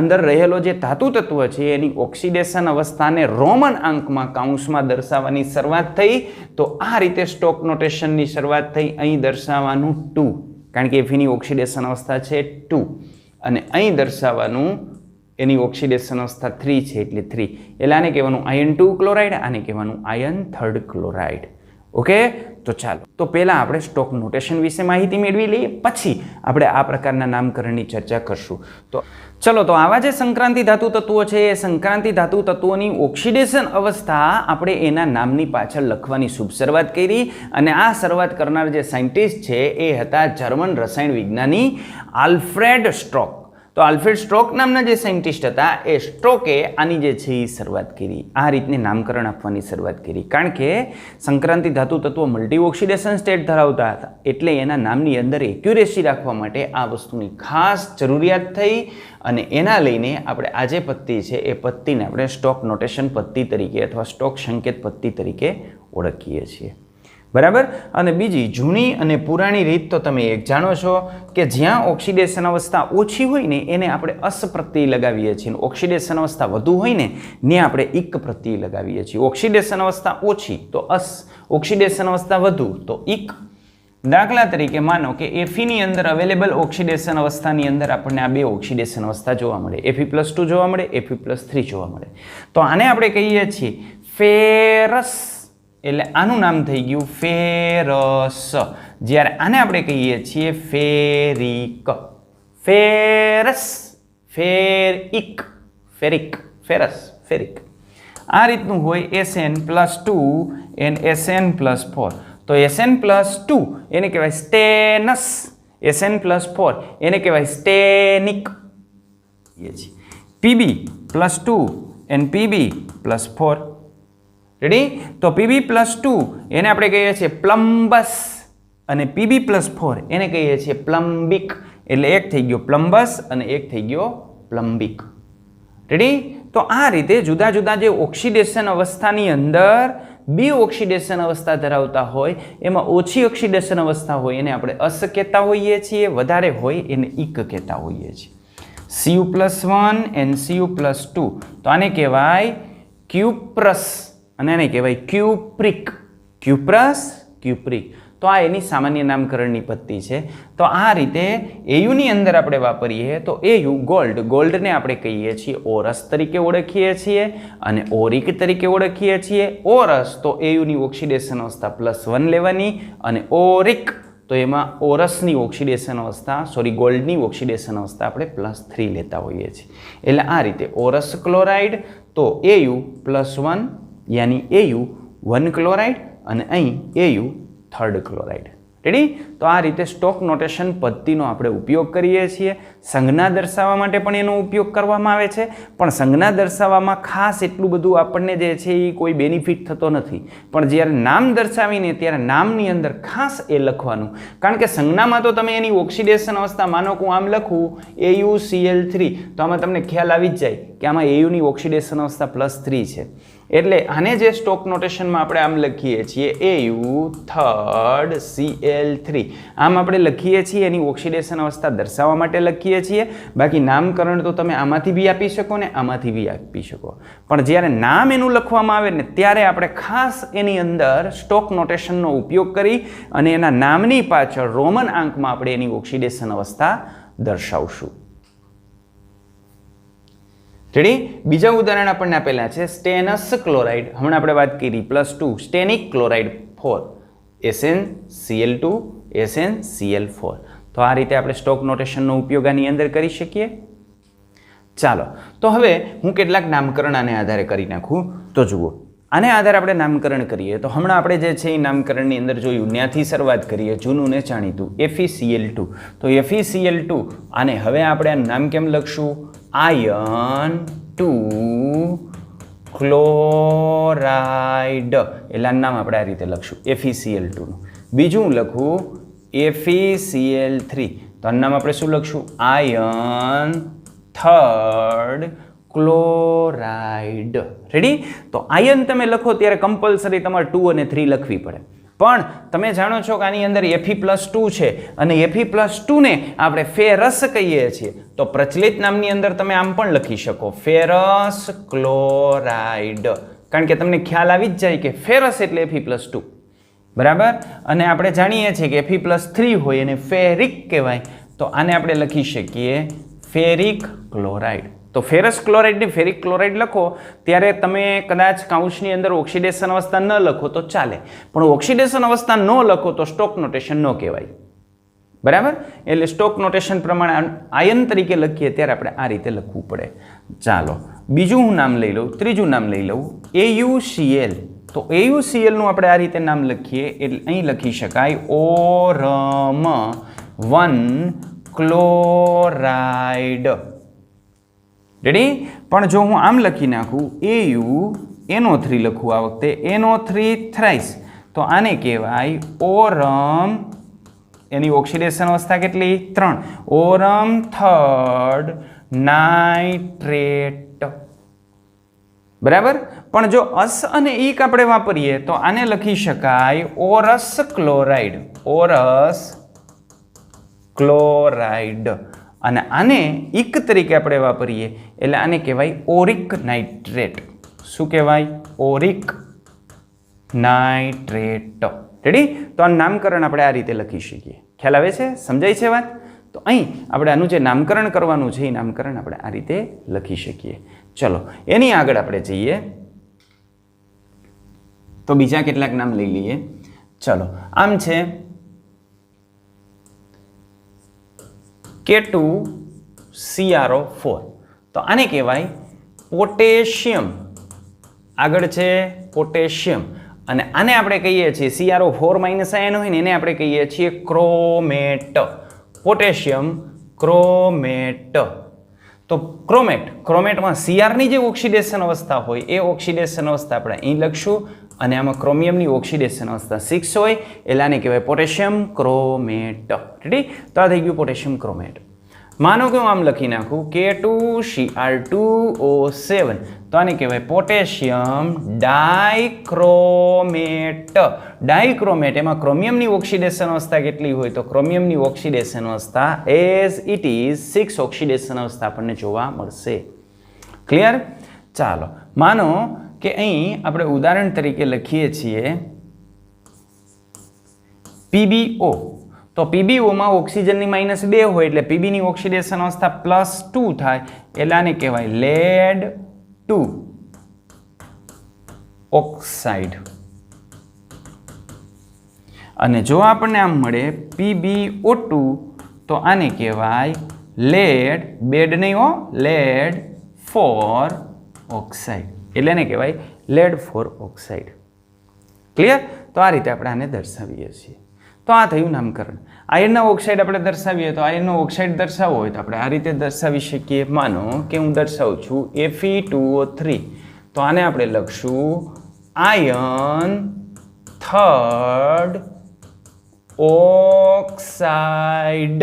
અંદર રહેલો જે ધાતુ તત્વ છે એની ઓક્સિડેશન અવસ્થાને રોમન અંકમાં કૌંસમાં દર્શાવવાની શરૂઆત થઈ. તો આ રીતે સ્ટોક નોટેશનની શરૂઆત થઈ. અહીં દર્શાવવાનું 2, કારણ કે Feની ઓક્સિડેશન અવસ્થા છે 2 અને અહીં દર્શાવવાનું એની ઓક્સિડેશન અવસ્થા 3 છે એટલે 3. એટલે આને કહેવાનું આયર્ન 2 ક્લોરાઇડ, આને કહેવાનું આયર્ન 3 ક્લોરાઇડ. ઓકે? તો ચાલો, તો પહેલાં આપણે સ્ટોક નોટેશન વિશે માહિતી મેળવી લઈએ, પછી આપણે આ પ્રકારના નામકરણની ચર્ચા કરશું. તો ચલો, તો આવા જે સંક્રાંતિ ધાતુ તત્વો છે એ સંક્રાંતિ ધાતુ તત્વોની ઓક્સિડેશન અવસ્થા આપણે એના નામની પાછળ લખવાની શુભ શરૂઆત કરી. અને આ શરૂઆત કરનાર જે સાયન્ટિસ્ટ છે એ હતા જર્મન રસાયણ વિજ્ઞાની આલ્ફ્રેડ સ્ટ્રોક. તો આલ્ફ્રેડ સ્ટ્રોક નામના જે સાયન્ટિસ્ટ હતા એ સ્ટ્રોકે આની જે છે એ શરૂઆત કરી, આ રીતને નામકરણ આપવાની શરૂઆત કરી. કારણ કે સંક્રાંતિ ધાતુ તત્વો મલ્ટી ઓક્સિડેશન સ્ટેટ ધરાવતા હતા એટલે એના નામની અંદર એક્યુરેસી રાખવા માટે આ વસ્તુની ખાસ જરૂરિયાત થઈ અને એના લઈને આપણે આ જે પદ્ધતિ છે એ પદ્ધતિને આપણે સ્ટોક નોટેશન પદ્ધતિ તરીકે અથવા સ્ટોક સંકેત પદ્ધતિ તરીકે ઓળખીએ છીએ. બરાબર? અને બીજી જૂની અને પુરાણી રીત તો તમે એક જાણો છો કે જ્યાં ઓક્સિડેશન અવસ્થા ઓછી હોય ને એને આપણે અસ પ્રત્યય લગાવીએ છીએ, ઓક્સિડેશન અવસ્થા વધુ હોય ને આપણે ઇક પ્રત્યય લગાવીએ છીએ. ઓક્સિડેશન અવસ્થા ઓછી તો અસ, ઓક્સિડેશન અવસ્થા વધુ તો ઇક. દાખલા તરીકે માનો કે Feની અંદર અવેલેબલ ઓક્સિડેશન અવસ્થાની અંદર આપણને આ બે ઓક્સિડેશન અવસ્થા જોવા મળે, Fe+2 જોવા મળે, Fe+3 જોવા મળે. તો આને આપણે કહીએ છીએ ફેરસ, એટલે આનું નામ થઈ ગયું ફેરસ. જ્યારે આને આપણે કહીએ છીએ ferric. Ferrous, ferric, ferric, ferrous, ferric. આ રીતનું હોય Sn+2 and Sn+4. તો Sn+2 એને કહેવાય સ્ટેનસ, Sn+4 એને કહેવાય સ્ટેનિક. Pb+2 and Pb+4. રેડી? તો Pb+2 એને આપણે કહીએ છીએ પ્લમ્બસ અને Pb+4 એને કહીએ છીએ પ્લમ્બિક. એટલે એક થઈ ગયો પ્લમ્બસ અને એક થઈ ગયો પ્લમ્બિક. રેડી? તો આ રીતે જુદા જુદા જે ઓક્સિડેશન અવસ્થાની અંદર બે ઓક્સિડેશન અવસ્થા ધરાવતા હોય એમાં ઓછી ઓક્સિડેશન અવસ્થા હોય એને આપણે અસ કહેતા હોઈએ છીએ, વધારે હોય એને ઇક કહેતા હોઈએ છીએ. Cu+1 and Cu+2 તો આને કહેવાય ક્યુપ્રસ અને એને કહેવાય ક્યુપ્રિક. Cuprous, cupric. તો આ એની સામાન્ય નામકરણની પદ્ધતિ છે. તો આ રીતે એયુની અંદર આપણે વાપરીએ તો એયુ ગોલ્ડ, ગોલ્ડને આપણે કહીએ છીએ ઓરસ તરીકે ઓળખીએ છીએ અને ઓરિક તરીકે ઓળખીએ છીએ. ઓરસ તો એયુની ઓક્સિડેશન અવસ્થા +1 લેવાની અને ઓરિક તો એમાં ઓરસની ઓક્સિડેશન અવસ્થા, ગોલ્ડની ઓક્સિડેશન અવસ્થા આપણે +3 લેતા હોઈએ છીએ. એટલે આ રીતે ઓરસ ક્લોરાઇડ તો Au+1 યાની એયુ 1 ક્લોરાઇડ અને અહીં એયુ 3rd ક્લોરાઇડ. રેડી? તો આ રીતે સ્ટોક નોટેશન પદ્ધતિનો આપણે ઉપયોગ કરીએ છીએ. સંજ્ઞા દર્શાવવા માટે પણ એનો ઉપયોગ કરવામાં આવે છે, પણ સંજ્ઞા દર્શાવવામાં ખાસ એટલું બધું આપણને જે છે એ કોઈ બેનિફિટ થતો નથી. પણ જ્યારે નામ દર્શાવીને ત્યારે નામની અંદર ખાસ એ લખવાનું, કારણ કે સંજ્ઞામાં તો તમે એની ઓક્સિડેશન અવસ્થા, માનો કે હું આમ લખું AuCl3, તો આમાં તમને ખ્યાલ આવી જ જાય કે આમાં એયુની ઓક્સિડેશન અવસ્થા +3 છે. એટલે આને જે સ્ટોક નોટેશનમાં આપણે આમ લખીએ છીએ AU 3rd Cl3, આમ આપણે લખીએ છીએ એની ઓક્સિડેશન અવસ્થા દર્શાવવા માટે લખીએ છીએ. બાકી નામકરણ તો તમે આમાંથી બી આપી શકો ને આમાંથી બી આપી શકો, પણ જ્યારે નામ એનું લખવામાં આવે ને ત્યારે આપણે ખાસ એની અંદર સ્ટોક નોટેશનનો ઉપયોગ કરી અને એના નામની પાછળ રોમન આંકમાં આપણે એની ઓક્સિડેશન અવસ્થા દર્શાવશું. રેડી? બીજા ઉદાહરણ આપણને આપેલા છે સ્ટેનસ ક્લોરાઇડ. હમણાં આપણે વાત કરી +2 સ્ટેનિક ક્લોરાઇડ 4 SnCl2 SnCl4. તો આ રીતે આપણે સ્ટોક નોટેશનનો ઉપયોગ આની અંદર કરી શકીએ. ચાલો, તો હવે હું કેટલાક નામકરણ આને આધારે કરી નાખું. તો જુઓ, આને આધારે આપણે નામકરણ કરીએ તો હમણાં આપણે જે છે એ નામકરણની અંદર જોયું, ત્યાંથી શરૂઆત કરીએ જૂનું ને જાણીતું FeCl2. તો FeCl2 આને હવે આપણે આ નામ કેમ લખશું? Iron 2 chloride. એટલે નામ આપણે આ રીતે લખશું FeCl2 નું. બીજું લખું FeCl3, તો આ નામ આપણે શું લખશું? Iron 3rd chloride. રેડી? તો આયન તમે લખો ત્યારે કમ્પલસરી તમારે 2 અને 3 લખવી પડે, પણ તમે જાણો છો કે આની અંદર Fe+2 છે અને Fe+2 ને આપણે ફેરસ કહીએ છીએ. તો પ્રચલિત નામની અંદર તમે આમ પણ લખી શકો ફેરસ ક્લોરાઇડ, કારણ કે તમને ખ્યાલ આવી જ જાય કે ફેરસ એટલે Fe+2, બરાબર. અને આપણે જાણીએ છીએ કે Fe+3 હોય એને ફેરિક કહેવાય, તો આને આપણે લખી શકીએ ફેરિક ક્લોરાઇડ. તો ફેરસ ક્લોરાઇડ ને ફેરિક ક્લોરાઇડ લખો ત્યારે તમે કદાચ કાઉન્સની અંદર ઓક્સિડેશન અવસ્થા ન લખો તો ચાલે, પણ ઓક્સિડેશન અવસ્થા ન લખો તો સ્ટોક નોટેશન ન કહેવાય, બરાબર. એટલે સ્ટોક નોટેશન પ્રમાણે આયન તરીકે લખીએ ત્યારે આપણે આ રીતે લખવું પડે. ચાલો, બીજું હું નામ લઈ લઉં, ત્રીજું નામ લઈ લઉં AuCl. તો AuCl નું આપણે આ રીતે નામ લખીએ એટલે અહીં લખી શકાય ઓરમ 1 ક્લોરાઇડ. રેડી? પણ જો હું આમ લખી નાખું AuNO3 લખું આ વખતે NO3 થ્રાઇસ, તો આને કહેવાય ઓરમ, એની ઓક્સિડેશન અવસ્થા કેટલી? 3. ઓરમ 3rd નાઇટ્રેટ. બરાબર. પણ જો અસ અને ઈક આપણે વાપરીએ તો આને લખી શકાય ઓરસ ક્લોરાઇડ. ઓરસ ક્લોરાઇડ. અને આને ઇક તરીકે આપણે વાપરીએ એટલે આને કહેવાય ઓરિક નાઇટ્રેટ. શું કહેવાય? ઓરિક નાઇટ્રેટ. રેડી? તો આ નામકરણ આપણે આ રીતે લખી શકીએ. ખ્યાલ આવે છે? સમજાય છે વાત? તો અહીં આપણે આનું જે નામકરણ કરવાનું છે એ નામકરણ આપણે આ રીતે લખી શકીએ. ચલો, એની આગળ આપણે જઈએ તો બીજા કેટલાક નામ લઈ લઈએ. ચલો, આમ છે K2CrO4. તો આને કહેવાય પોટેશિયમ. આગળ છે પોટેશિયમ, અને આને આપણે કહીએ છીએ CrO4- આયન હોય ને એને આપણે કહીએ છીએ ક્રોમેટ. પોટેશિયમ ક્રોમેટ. તો ક્રોમેટમાં Cr ની જે ઓક્સિડેશન અવસ્થા હોય એ ઓક્સિડેશન અવસ્થા આપણે અહીં લખશું, અને આમાં ક્રોમિયમની ઓક્સિડેશન અવસ્થા 6 હોય એટલે આને કહેવાય પોટેશિયમ ક્રોમેટ. રેડી? તો આ થઈ ગયું પોટેશિયમ ક્રોમેટ. માનો કે હું આમ લખી નાખું K2Cr2O7, તો આને કહેવાય પોટેશિયમ ડાઇક્રોમેટ. ડાઇક્રોમેટ, એમાં ક્રોમિયમની ઓક્સિડેશન અવસ્થા કેટલી હોય? તો ક્રોમિયમની ઓક્સિડેશન અવસ્થા એઝ ઇટ ઇઝ 6 ઓક્સિડેશન અવસ્થા આપણને જોવા મળશે. ક્લિયર? ચાલો, માનો કે અહીં આપણે ઉદાહરણ તરીકે લખીએ છીએ PbO. તો PbOમાં ઓક્સિજનની -2 હોય એટલે Pbની ઓક્સિડેશન અવસ્થા +2 થાય એટલે આને કહેવાય લેડ 2 ઓક્સાઇડ. અને જો આપણને આમ મળે PbO2 તો આને કહેવાય લેડ, બેડ નહીં હો, લેડ 4 ઓક્સાઇડ. એટલે એને કહેવાય લેડ 4 ઓક્સાઇડ. ક્લિયર? તો આ રીતે આપણે આને દર્શાવીએ છીએ. તો આ થયું નામકરણ. આયર્નના ઓક્સાઇડ આપણે દર્શાવીએ તો આયર્નનો ઓક્સાઇડ દર્શાવવો હોય તો આપણે આ રીતે દર્શાવી શકીએ. માનો કે હું દર્શાવું છું Fe2O3, તો આને આપણે લખશું આયર્ન થર્ડ ઓક્સાઇડ.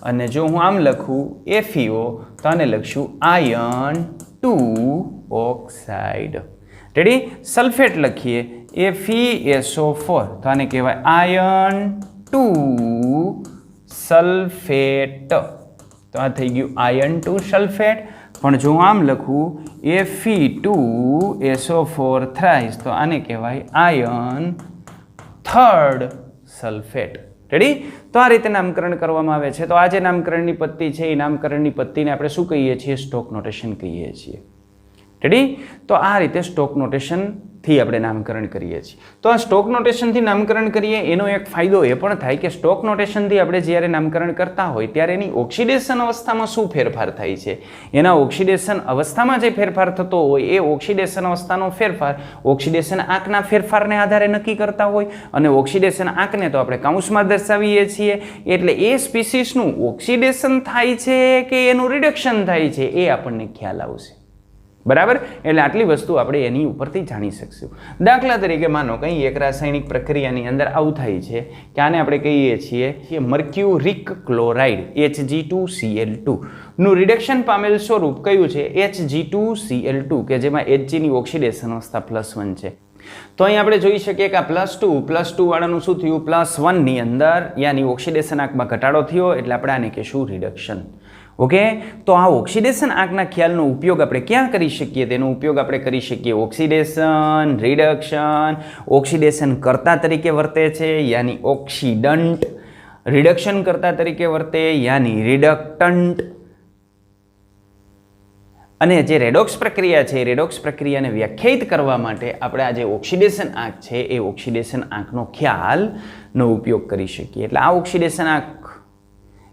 અને જો હું આમ લખું FeO તો આને લખશું આયર્ન 2 ઓક્સાઇડ. રેડી? સલ્ફેટ લખીએ FeSO4 તો આને કહેવાય આયર્ન 2 સલ્ફેટ. તો આ થઈ ગયું આયર્ન 2 સલ્ફેટ. પણ જો આમ લખું Fe2SO4 થ્રાઇસ તો આને કહેવાય આયર્ન થર્ડ સલ્ફેટ. રેડી? તો આ રીતે નામકરણ કરવામાં આવે છે. તો આ જે નામકરણની પત્તી છે એ નામકરણની પત્તીને આપણે શું કહીએ છીએ? સ્ટોક નોટેશન કહીએ છીએ. રેડી? તો આ રીતે સ્ટોક નોટેશનથી આપણે નામકરણ કરીએ છીએ. તો આ સ્ટોક નોટેશનથી નામકરણ કરીએ એનો એક ફાયદો એ પણ થાય કે સ્ટોક નોટેશનથી આપણે જ્યારે નામકરણ કરતા હોય ત્યારે એની ઓક્સિડેશન અવસ્થામાં શું ફેરફાર થાય છે, એના ઓક્સિડેશન અવસ્થામાં જે ફેરફાર થતો હોય એ ઓક્સિડેશન અવસ્થાનો ફેરફાર ઓક્સિડેશન આંકના ફેરફારને આધારે નક્કી કરતા હોય. અને ઓક્સિડેશન આંકને તો આપણે કાઉન્સમાં દર્શાવીએ છીએ. એટલે એ સ્પીસીસનું ઓક્સિડેશન થાય છે કે એનું રિડક્શન થાય છે એ આપણને ખ્યાલ આવશે. બરાબર? એટલે આટલી વસ્તુ આપણે એની ઉપરથી જાણી શકશું. દાખલા તરીકે માનો કંઈ એક રાસાયણિક પ્રક્રિયાની અંદર આવું થાય છે કે આને આપણે કહીએ છીએ મર્ક્યુરિક ક્લોરાઇડ Hg2Cl2 નું રિડક્શન પામેલ સ્વરૂપ કયું છે? Hg2Cl2 કે જેમાં Hgની ઓક્સિડેશન અવસ્થા +1 છે. તો અહીં આપણે જોઈ શકીએ કે આ +2 વાળાનું શું થયું? +1ની અંદર યાની ઓક્સિડેશન આંકમાં ઘટાડો થયો એટલે આપણે આને કહીશું રિડક્શન. ઓકે? તો આ ઓક્સિડેશન આંકના ખ્યાલનો ઉપયોગ આપણે ક્યાં કરી શકીએ? તેનો ઉપયોગ આપણે કરી શકીએ ઓક્સિડેશન, રિડક્શન. ઓક્સિડેશન કર્તા તરીકે વર્તે છે યાની ઓક્સિડન્ટ, રિડક્શન કર્તા તરીકે વર્તે યાની રિડક્ટન્ટ. અને જે રેડોક્સ પ્રક્રિયા છે રેડોક્સ પ્રક્રિયાને વ્યાખ્યાયિત કરવા માટે આપણે આ જે ઓક્સિડેશન આંક છે એ ઓક્સિડેશન આંકનો ખ્યાલનો ઉપયોગ કરી શકીએ. એટલે આ ઓક્સિડેશન આંક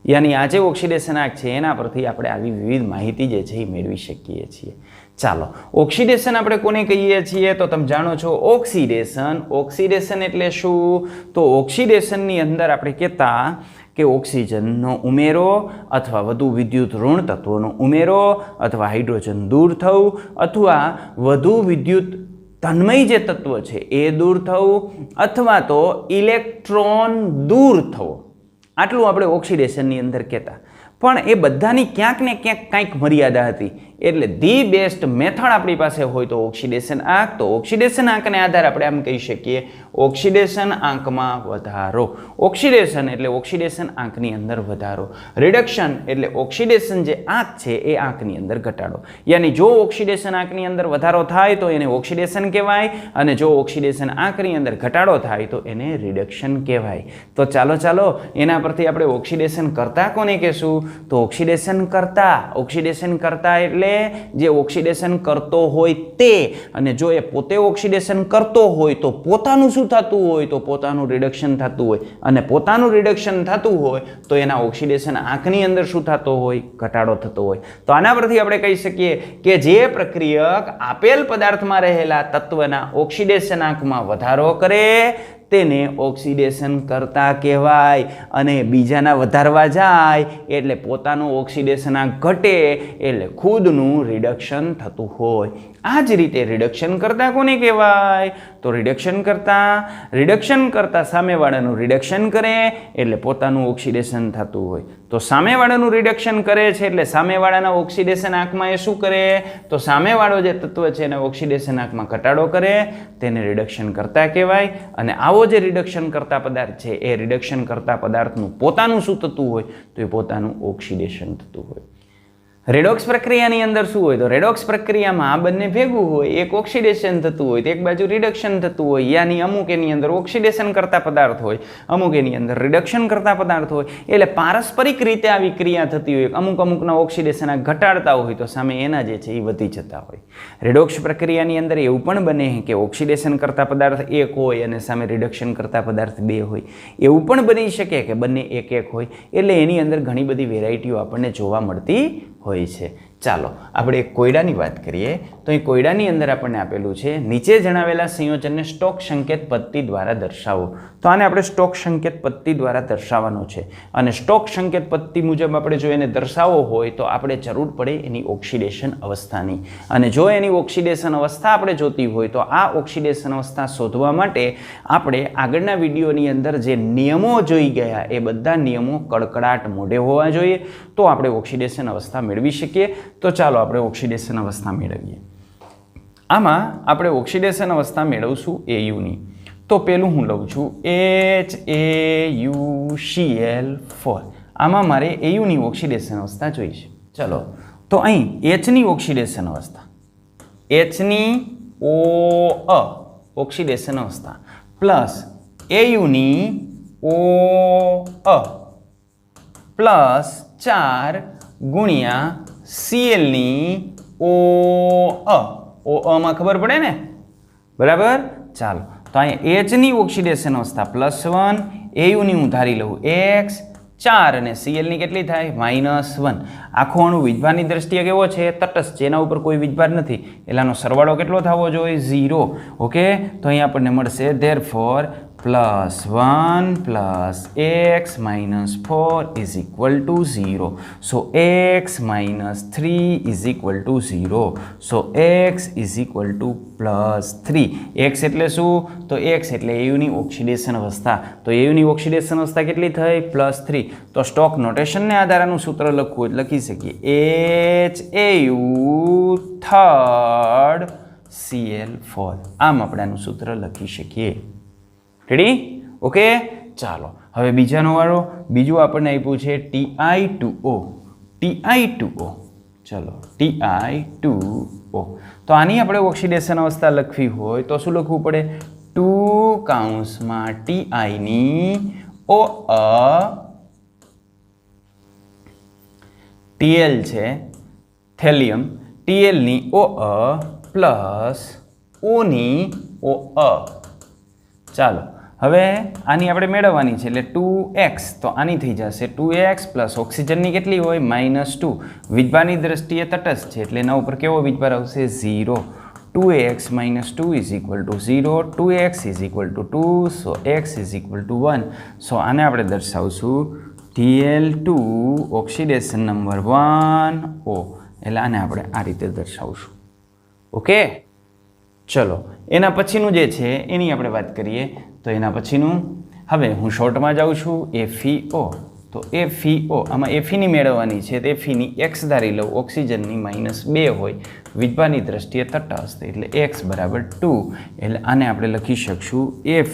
યાની આ જે ઓક્સિડેશન આંક છે એના પરથી આપણે આવી વિવિધ માહિતી જે છે એ મેળવી શકીએ છીએ. ચાલો, ઓક્સિડેશન આપણે કોને કહીએ છીએ? તો તમે જાણો છો ઓક્સિડેશન. ઓક્સિડેશન એટલે શું? તો ઓક્સિડેશનની અંદર આપણે કહેતા કે ઓક્સિજનનો ઉમેરો અથવા વધુ વિદ્યુત ઋણ તત્વોનો ઉમેરો અથવા હાઇડ્રોજન દૂર થવું અથવા વધુ વિદ્યુત તન્મય જે તત્વ છે એ દૂર થવું અથવા તો ઇલેક્ટ્રોન દૂર થવો, આટલું આપણે ઓક્સિડેશનની અંદર કહેતા. પણ એ બધાની ક્યાંક ને ક્યાંક કંઈક મર્યાદા હતી. એટલે ધી બેસ્ટ મેથડ આપણી પાસે હોય તો ઓક્સિડેશન આંક. તો ઓક્સિડેશન આંકને આધારે આપણે આમ કહી શકીએ ઓક્સિડેશન આંકમાં વધારો. ઓક્સિડેશન એટલે ઓક્સિડેશન આંકની અંદર વધારો. રિડક્શન એટલે ઓક્સિડેશન જે આંક છે એ આંકની અંદર ઘટાડો. યાની જો ઓક્સિડેશન આંકની અંદર વધારો થાય તો એને ઓક્સિડેશન કહેવાય અને જો ઓક્સિડેશન આંકની અંદર ઘટાડો થાય તો એને રિડક્શન કહેવાય. તો ચાલો એના પરથી આપણે ઓક્સિડેશન કરતા કોને કહેશું? તો ઓક્સિડેશન કરતા એટલે જે ઓક્સિડેશન કરતો હોય તે. અને જો એ પોતે ઓક્સિડેશન કરતો હોય તો પોતાનું શું થતું હોય? તો પોતાનું રિડક્શન થતું હોય. અને પોતાનું રિડક્શન થતું હોય તો એના ઓક્સિડેશન આંકની અંદર શું થતો હોય? ઘટાડો થતો હોય. તો આના પરથી આપણે કહી શકીએ કે જે પ્રક્રિયક આપેલ પદાર્થમાં રહેલા તત્વના ઓક્સિડેશન આંકમાં વધારો કરે તેને ઓક્સિડેશન કરતા કહેવાય. અને બીજાના વધારવા જાય એટલે પોતાનું ઓક્સિડેશન આંક ઘટે એટલે ખુદનું રિડક્શન થતું હોય. આ જ રીતે રિડક્શન કરતા કોને કહેવાય? તો રિડક્શન કરતા સામેવાળાનું રિડક્શન કરે એટલે પોતાનું ઓક્સિડેશન થતું હોય. તો સામેવાળાનું રિડક્શન કરે છે એટલે સામેવાળાના ઓક્સિડેશન આંકમાં એ શું કરે? તો સામેવાળો જે તત્વ છે એના ઓક્સિડેશન આંકમાં ઘટાડો કરે તેને રિડક્શન કરતા કહેવાય. અને આવો જે રિડક્શન કરતા પદાર્થ છે એ રિડક્શન કરતા પદાર્થનું પોતાનું શું થતું હોય? તો એ પોતાનું ઓક્સિડેશન થતું હોય. રેડોક્સ પ્રક્રિયાની અંદર શું હોય? તો રેડોક્સ પ્રક્રિયામાં આ બંને ભેગું હોય, એક ઓક્સિડેશન થતું હોય તો એક બાજુ રિડક્શન થતું હોય. યાની અમુક એની અંદર ઓક્સિડેશન કરતા પદાર્થ હોય, અમુક એની અંદર રિડક્શન કરતા પદાર્થ હોય. એટલે પારસ્પરિક રીતે આવી ક્રિયા થતી હોય. અમુકના ઓક્સિડેશન ઘટાડતા હોય તો સામે એના જે છે એ વધી જતા હોય. રેડોક્સ પ્રક્રિયાની અંદર એવું પણ બને કે ઓક્સિડેશન કરતા પદાર્થ એક હોય અને સામે રિડક્શન કરતા પદાર્થ બે હોય. એવું પણ બની શકે કે બંને એક હોય. એટલે એની અંદર ઘણી બધી વેરાયટીઓ આપણને જોવા મળતી હોય છે. ચાલો આપણે એક કોયડાની વાત કરીએ તો એ કોયડાની અંદર આપણને આપેલું છે નીચે જણાવેલા સંયોજનને સ્ટોક સંકેત પદ્ધતિ દ્વારા દર્શાવો. તો આને આપણે સ્ટોક સંકેત પદ્ધતિ દ્વારા દર્શાવવાનું છે અને સ્ટોક સંકેત પદ્ધતિ મુજબ આપણે જો એને દર્શાવવો હોય તો આપણે જરૂર પડે એની ઓક્સિડેશન અવસ્થાની, અને જો એની ઓક્સિડેશન અવસ્થા આપણે જોતી હોય તો આ ઓક્સિડેશન અવસ્થા શોધવા માટે આપણે આગળના વિડીયોની અંદર જે નિયમો જોઈ ગયા એ બધા નિયમો કડકડાટ મોઢે હોવા જોઈએ તો આપણે ઓક્સિડેશન અવસ્થા મેળવી શકીએ. તો ચાલો આપણે ઓક્સિડેશન અવસ્થા મેળવીએ. આમાં આપણે ઓક્સિડેશન અવસ્થા મેળવશું એયુની. તો પેલું હું લઉં છું HAUCl4. આમાં મારે એયુની ઓક્સિડેશન અવસ્થા જોઈ છે. ચલો તો અહીં Hની ઓક્સિડેશન અવસ્થા, Hની ઓક્સિડેશન અવસ્થા પ્લસ એયુની OA પ્લસ 4 ગુણ્યા Clની OAમાં ખબર પડે ને, બરાબર. ચાલો તો અહીંયા Hની ઓક્સિડેશન અવસ્થા +1, એયુની હું ધારી લઉં x, 4 અને Clની કેટલી થાય -1. આખો અણુ વીજભારની દ્રષ્ટિએ કેવો છે? તટસ્થ, જેના ઉપર કોઈ વીજભાર નથી, એટલાનો સરવાળો કેટલો થવો જોઈએ? 0. ઓકે, તો અહીં આપણને મળશે therefore +1 + x - 4 = 0. So x - 3 = 0. So x +3. x એટલે શું? તો x એટલે એયુની ઓક્સિડેશન અવસ્થા. તો એયુની ઓક્સિડેશન અવસ્થા કેટલી થઈ? +3. તો સ્ટોક નોટેશનને આધારનું સૂત્ર લખવું એટલે લખી શકીએ HAU થર્ડ Cl4. આમ આપણે આનું સૂત્ર લખી શકીએ. રેડી? ઓકે, ચાલો હવે બીજાનો વાળો. બીજું આપણને આપ્યું છે Ti2O. ચલો Ti2O. તો આની આપણે ઓક્સિડેશન અવસ્થા લખવી હોય તો શું લખવું પડે? 2 કૌંસમાં Tiની TL છે થેલિયમ, TLની OA પ્લસ Oની OA. ચાલો હવે આની આપણે મેળવવાની છે એટલે 2x. તો આની થઈ જશે 2x પ્લસ ઓક્સિજનની કેટલી હોય? -2. વીજભારની દ્રષ્ટિએ તટસ્થ છે એટલે એના ઉપર કેવો વીજભાર આવશે? 0. 2x - 2 = 0. 2x = 2. સો x = 1. સો આને આપણે દર્શાવશું TL2 ઓક્સિડેશન નંબર 1O. એટલે આને આપણે આ રીતે દર્શાવશું. ઓકે, ચલો એના પછીનું જે છે એની આપણે વાત કરીએ. તો એના પછીનું હવે હું શોર્ટમાં જાઉં છું FeO. તો FeO આમાં Feની મેળવવાની છે તો Feની x ધારી લઉં, ઓક્સિજનની -2 હોય, વીજભારની દ્રષ્ટિએ તટસ્થ એટલે x = 2. એટલે આને આપણે લખી શકશું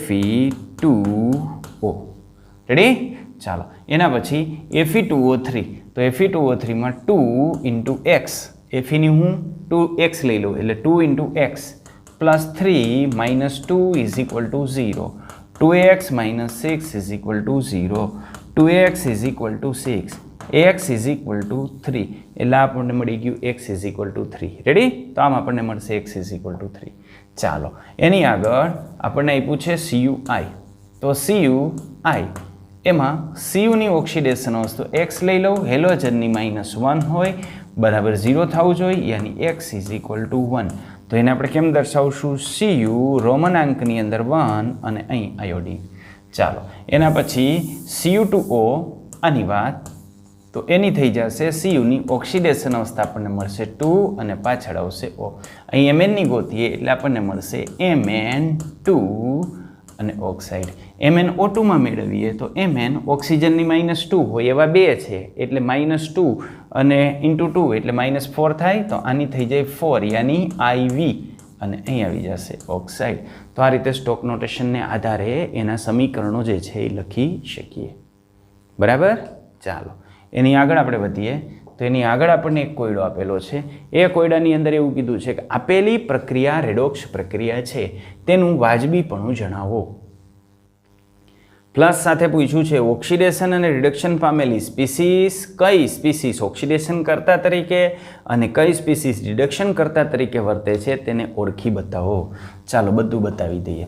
Fe2O. રેડી? ચાલો એના પછી Fe2O3. તો Fe2O3માં 2 × x, Feની હું 2x લઈ લઉં એટલે 2 × x +3 - 2 = 0. 2x - 6 = 0. 2x = 6. x = 3. એટલે આપણને મળી ગયું x = 3. રેડી? તો આમ આપણને મળશે x = 3. ચાલો એની આગળ આપણને આપ્યું છે CuI. તો CuI એમાં Cuની ઓક્સિડેશન અવસ્થા x લઈ લઉં, હેલોજનની -1 હોય, બરાબર 0 થવું જોઈએ, યાની x = 1. તો એને આપણે કેમ દર્શાવશું? Cu રોમન અંકની અંદર 1 અને અહીં આયોડિન. ચાલો એના પછી Cu2O આની વાત. તો એની થઈ જશે Cuની ઓક્સિડેશન અવસ્થા આપણને મળશે 2 અને પાછળ આવશે O. અહીં Mnની ગોતીએ એટલે આપણને મળશે Mn2 અને ઓક્સાઇડ. MnO2માં મેળવીએ તો Mn ઓક્સિજનની -2 હોય એવા 2 છે એટલે -2 અને × 2 એટલે -4 થાય. તો આની થઈ જાય 4 યાની IV અને અહીં આવી જશે ઓક્સાઇડ. તો આ રીતે સ્ટોક નોટેશનને આધારે એના સમીકરણો જે છે એ લખી શકીએ. બરાબર? ચાલો એની આગળ આપણે વધીએ. તો એની આગળ આપણને એક કોયડો આપેલો છે. એ કોયડાની અંદર એવું કીધું છે કે આપેલી પ્રક્રિયા રેડોક્સ પ્રક્રિયા છે તેનું વાજબીપણું જણાવો. પ્લસ સાથે પૂછ્યું છે ઓક્સિડેશન અને રિડક્શન પામેલી સ્પીસીસ કઈ સ્પીસીસ ઓક્સિડેશન કરતા તરીકે અને કઈ સ્પીસીસ રિડક્શન કરતા તરીકે વર્તે છે તેને ઓળખી બતાવો. ચાલો બધું બતાવી દઈએ.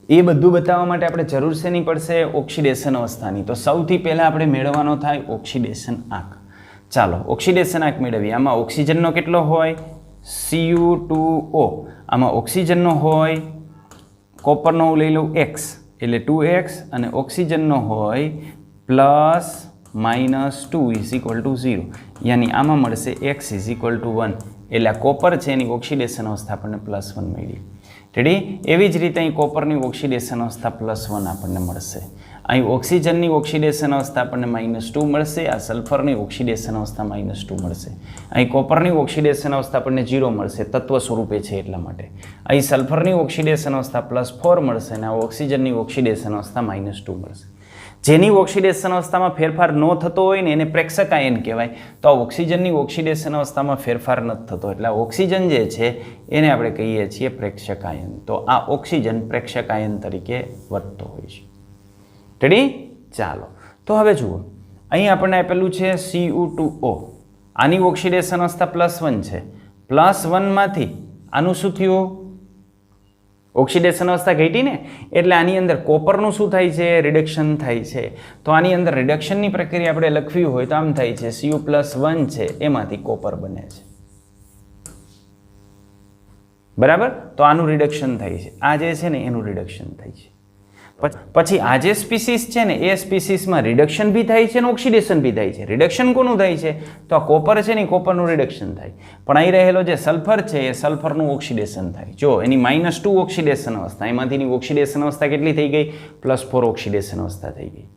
એ બધું બતાવવા માટે આપણે જરૂર શેની પડશે? ઓક્સિડેશન અવસ્થાની. તો સૌથી પહેલાં આપણે મેળવવાનો થાય ઓક્સિડેશન આંક. ચાલો ઓક્સિડેશનાંક મેળવીએ. આમાં ઓક્સિજનનો કેટલો હોય? Cu2O. આમાં ઓક્સિજનનો હોય, કોપરનો હું લઈ લઉં x એટલે 2x, અને ઓક્સિજનનો હોય +-2 = 0. યાની આમાં મળશે x = 1. એટલે આ કોપર છે એની ઓક્સિડેશન અવસ્થા આપણને +1 મળી. રેડી? એવી જ રીતે અહીં કોપરની ઓક્સિડેશન અવસ્થા +1 આપણને મળશે. અહીં ઓક્સિજનની ઓક્સિડેશન અવસ્થા આપણને -2 મળશે. આ સલ્ફરની ઓક્સિડેશન અવસ્થા -2 મળશે. અહીં કોપરની ઓક્સિડેશન અવસ્થા આપણને 0 મળશે, તત્વ સ્વરૂપે છે એટલા માટે. અહીં સલ્ફરની ઓક્સિડેશન અવસ્થા +4 મળશે અને આ ઓક્સિજનની ઓક્સિડેશન અવસ્થા -2 મળશે. જેની ઓક્સિડેશન અવસ્થામાં ફેરફાર ન થતો હોય ને એને પ્રેક્ષક આયન કહેવાય. તો આ ઓક્સિજનની ઓક્સિડેશન અવસ્થામાં ફેરફાર નથી થતો એટલે ઓક્સિજન જે છે એને આપણે કહીએ છીએ પ્રેક્ષક આયન. તો આ ઓક્સિજન પ્રેક્ષક આયન તરીકે વર્તતો હોય છે. રેડી? ચાલો તો હવે જુઓ, અહીં આપણને આપેલું છે Cu2O. આની ઓક્સિડેશન અવસ્થા +1 છે. +1માંથી આનું શું થયું? ઓક્સિડેશન અવસ્થા ઘટી ને, એટલે આની અંદર કોપરનું શું થાય છે? રિડક્શન થાય છે. તો આની અંદર રિડક્શનની પ્રક્રિયા આપણે લખવી હોય તો આમ થાય છે, Cu+1 છે એમાંથી કોપર બને છે. બરાબર? તો આનું રિડક્શન થાય છે. આ જે છે ને એનું રિડક્શન થાય છે. પછી આ જે સ્પીસીસ છે ને એ સ્પીસીસમાં રિડક્શન બી થાય છે અને ઓક્સિડેશન બી થાય છે. રિડક્શન કોનું થાય છે? તો આ કોપર છે ને કોપરનું રિડક્શન થાય. પણ અહીં રહેલો જે સલ્ફર છે એ સલ્ફરનું ઓક્સિડેશન થાય. જો એની -2 ઓક્સિડેશન અવસ્થા, એમાંથીની ઓક્સિડેશન અવસ્થા કેટલી થઈ ગઈ? +4 ઓક્સિડેશન અવસ્થા થઈ ગઈ.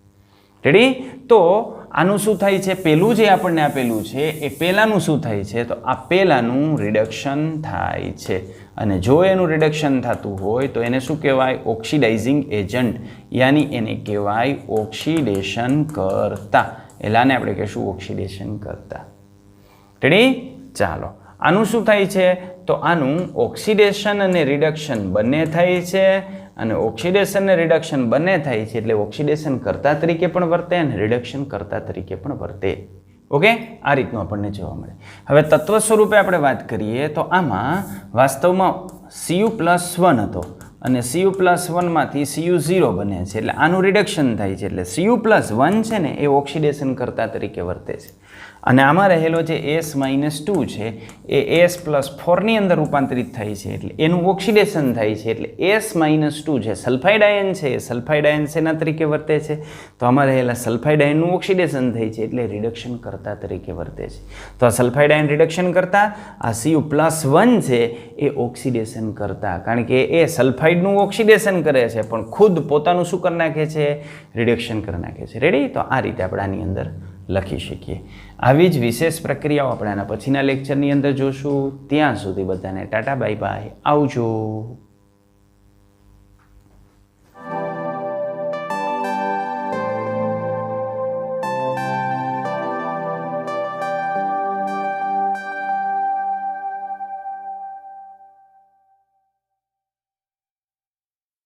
રેડી? તો આનું શું થાય છે? પેલું જે આપણને આપેલું છે એ પહેલાંનું શું થાય છે? તો આ પહેલાંનું રિડક્શન થાય છે. અને જો એનું રિડક્શન થતું હોય તો એને શું કહેવાય? ઓક્સિડાઇઝિંગ એજન્ટ, યાની એને કહેવાય ઓક્સિડેશન કરતા. એટલે આને આપણે કહીશું ઓક્સિડેશન કરતા. રેડી? ચાલો આનું શું થાય છે? તો આનું ઓક્સિડેશન અને રિડક્શન બંને થાય છે. અને ઓક્સિડેશન અને રિડક્શન બંને થાય છે એટલે ઓક્સિડેશન કરતા તરીકે પણ વર્તે અને રિડક્શન કરતા તરીકે પણ વર્તે. ઓકે? આ રીતનું આપણને જોવા મળે. હવે તત્વ સ્વરૂપે આપણે વાત કરીએ તો આમાં વાસ્તવમાં Cu+1 હતો અને Cu+1માંથી Cu0 બને છે એટલે આનું રિડક્શન થાય છે. એટલે Cu+1 છે ને એ ઓક્સિડેશન કરતા તરીકે વર્તે છે. અને આમાં રહેલો જે S-2 છે એ S+4ની અંદર રૂપાંતરિત થાય છે એટલે એનું ઓક્સિડેશન થાય છે. એટલે S-2 જે સલ્ફાઇડ આયન છે એ સલ્ફાઇડ આયન શેના તરીકે વર્તે છે? તો આમાં રહેલા સલ્ફાઇડ આયનનું ઓક્સિડેશન થાય છે એટલે રિડક્શન કરતા તરીકે વર્તે છે. તો આ સલ્ફાઇડ આયન રિડક્શન કરતા, આ Cu+1 છે એ ઓક્સિડેશન કરતા, કારણ કે એ સલ્ફાઇડનું ઓક્સિડેશન કરે છે પણ ખુદ પોતાનું શું કરી નાખે છે? રિડક્શન કરી નાખે છે. રેડી? તો આ રીતે આપણે આની અંદર લખી શકીએ. આવી જ વિશેષ પ્રક્રિયાઓ આપણે આના પછીના લેક્ચરની અંદર જોશું. ત્યાં સુધી બધાને ટાટા બાય બાય, આવજો.